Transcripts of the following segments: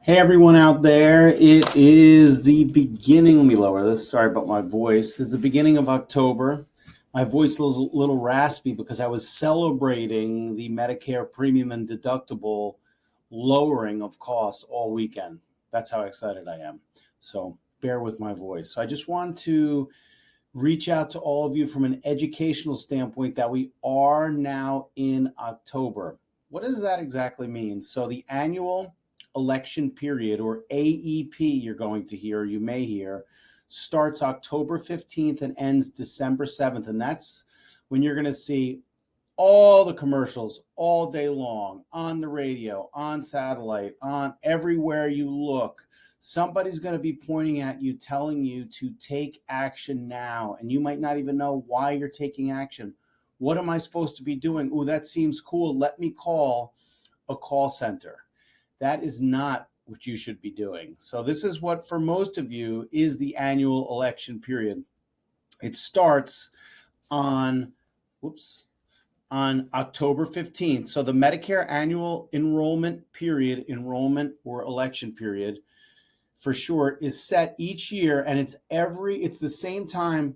Hey everyone out there, it is the beginning, let me lower this, sorry about my voice. It's the beginning of October. My voice is a little raspy because I was celebrating the Medicare premium and deductible lowering of costs all weekend. That's how excited I am. So bear with my voice. So I just want to reach out to all of you from an educational standpoint that we are now in October. What does that exactly mean? So the annual election period, or AEP, you're going to hear, you may hear, starts October 15th and ends December 7th. And that's when you're going to see all the commercials all day long on the radio, on satellite, on everywhere you look. Somebody's going to be pointing at you, telling you to take action now. And you might not even know why you're taking action. What am I supposed to be doing? Oh, that seems cool. Let me call a call center. That is not what you should be doing. So this is what, for most of you, is the annual election period. It starts on October 15th. So the Medicare annual enrollment period, enrollment or election period for short, is set each year, and it's the same time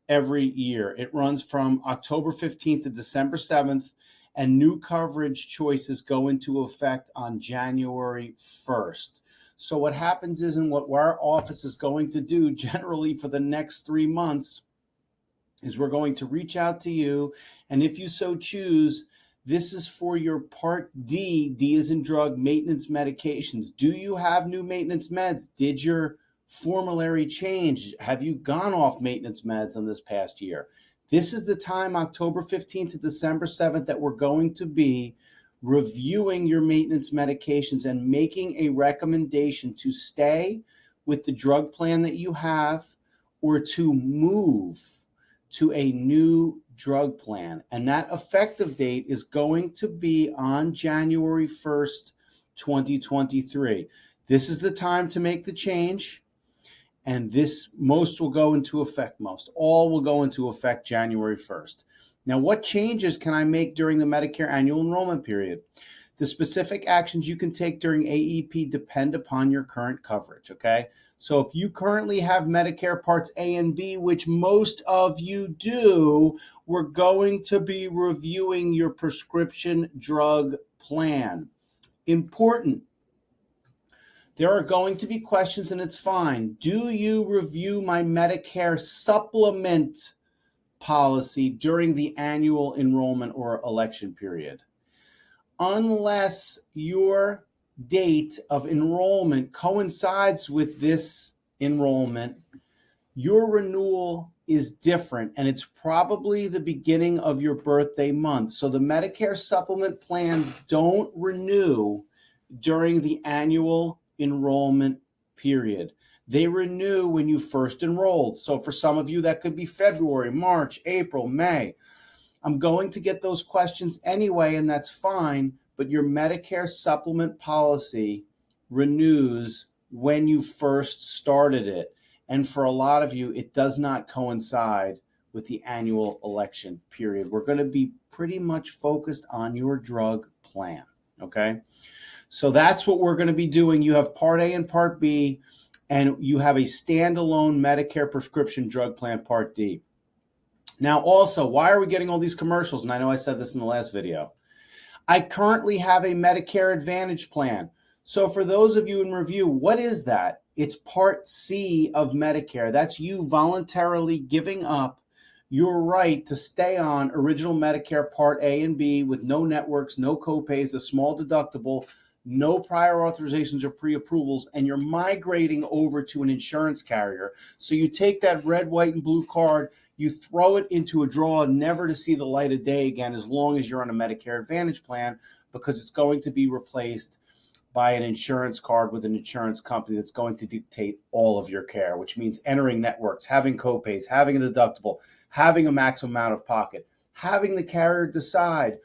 every year. It runs from October 15th to December 7th, and new coverage choices go into effect on January 1st. So what happens is, and what our office is going to do generally for the next 3 months, is we're going to reach out to you, and if you so choose, this is for your Part D, D as in drug, maintenance medications. Do you have new maintenance meds? Did your formulary change? Have you gone off maintenance meds in this past year? This is the time, October 15th to December 7th, that we're going to be reviewing your maintenance medications and making a recommendation to stay with the drug plan that you have or to move to a new drug plan. And that effective date is going to be on January 1st, 2023. This is the time to make the change. And most will go into effect, all will go into effect January 1st. Now, what changes can I make during the Medicare annual enrollment period? The specific actions you can take during AEP depend upon your current coverage, okay? So if you currently have Medicare Parts A and B, which most of you do, we're going to be reviewing your prescription drug plan. Important. There are going to be questions, and it's fine. Do you review my Medicare supplement policy during the annual enrollment or election period? Unless your date of enrollment coincides with this enrollment, your renewal is different, and it's probably the beginning of your birthday month. So the Medicare supplement plans don't renew during the annual enrollment period. They renew when you first enrolled. So for some of you, that could be February, March, April, May. I'm going to get those questions anyway, and that's fine, but your Medicare supplement policy renews when you first started it. And for a lot of you, it does not coincide with the annual election period. We're going to be pretty much focused on your drug plan, okay? So that's what we're going to be doing. You have Part A and Part B, and you have a standalone Medicare prescription drug plan, Part D. Now, also, why are we getting all these commercials? And I know I said this in the last video. I currently have a Medicare Advantage plan. So for those of you in review, what is that? It's Part C of Medicare. That's you voluntarily giving up your right to stay on original Medicare Part A and B with no networks, no copays, a small deductible, no prior authorizations or pre-approvals, and you're migrating over to an insurance carrier. So you take that red, white, and blue card, you throw it into a drawer, never to see the light of day again as long as you're on a Medicare Advantage plan, because it's going to be replaced by an insurance card with an insurance company that's going to dictate all of your care, which means entering networks, having copays, having a deductible, having a maximum amount of pocket, having the carrier decide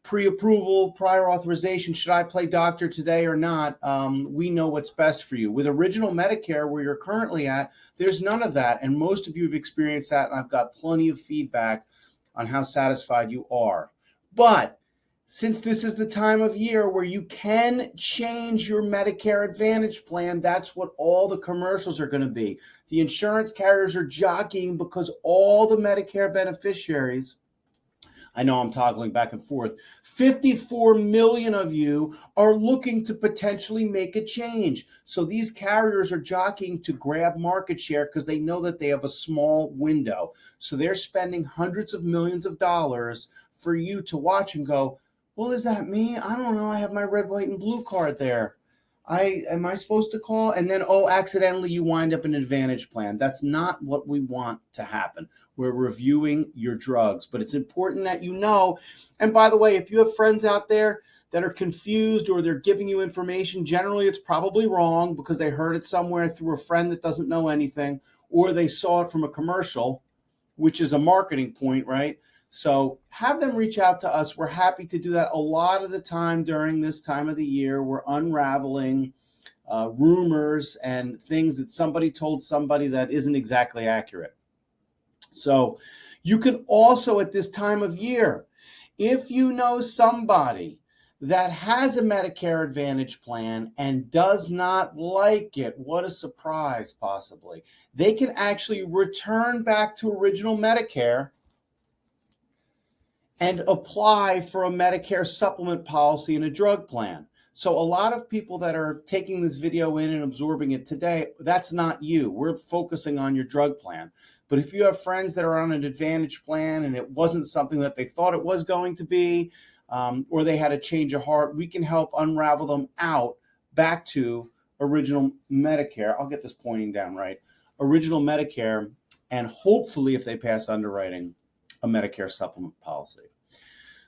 pre-approval, prior authorization, should I play doctor today or not? We know what's best for you. With original Medicare, where you're currently at, there's none of that. And most of you have experienced that, and I've got plenty of feedback on how satisfied you are. But since this is the time of year where you can change your Medicare Advantage plan, that's what all the commercials are going to be. The insurance carriers are jockeying because all the Medicare beneficiaries, I know I'm toggling back and forth, 54 million of you are looking to potentially make a change. So these carriers are jockeying to grab market share because they know that they have a small window. So they're spending hundreds of millions of dollars for you to watch and go, well, is that me? I don't know. I have my red, white, and blue card there. Am I supposed to call? And then, oh, accidentally you wind up in an Advantage plan. That's not what we want to happen. We're reviewing your drugs, but it's important that you know. And by the way, if you have friends out there that are confused or they're giving you information, generally it's probably wrong because they heard it somewhere through a friend that doesn't know anything, or they saw it from a commercial, which is a marketing point, right? So have them reach out to us. We're happy to do that. A lot of the time during this time of the year, we're unraveling rumors and things that somebody told somebody that isn't exactly accurate. So you can also at this time of year, if you know somebody that has a Medicare Advantage plan and does not like it, what a surprise possibly, they can actually return back to original Medicare and apply for a Medicare supplement policy and a drug plan. So a lot of people that are taking this video in and absorbing it today, that's not you. We're focusing on your drug plan. But if you have friends that are on an Advantage plan and it wasn't something that they thought it was going to be, or they had a change of heart, we can help unravel them out back to original Medicare. I'll get this pointing down right. Original Medicare, and hopefully if they pass underwriting, a Medicare supplement policy.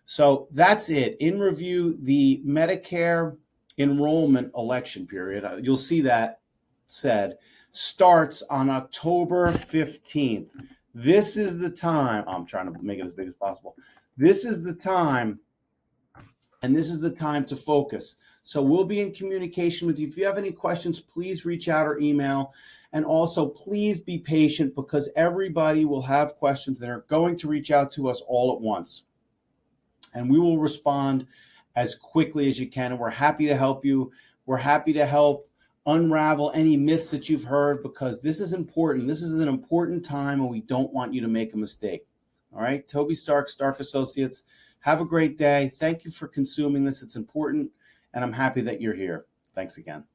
So that's it. In review, the Medicare enrollment election period, you'll see that said, starts on October 15th. This is the time. I'm trying to make it as big as possible. This is the time, and this is the time to focus. So we'll be in communication with you. If you have any questions, please reach out or email. And also, please be patient because everybody will have questions that are going to reach out to us all at once. And we will respond as quickly as you can. And we're happy to help you. We're happy to help unravel any myths that you've heard because this is important. This is an important time and we don't want you to make a mistake. All right, Toby Stark, Stark Associates. Have a great day. Thank you for consuming this. It's important, and I'm happy that you're here. Thanks again.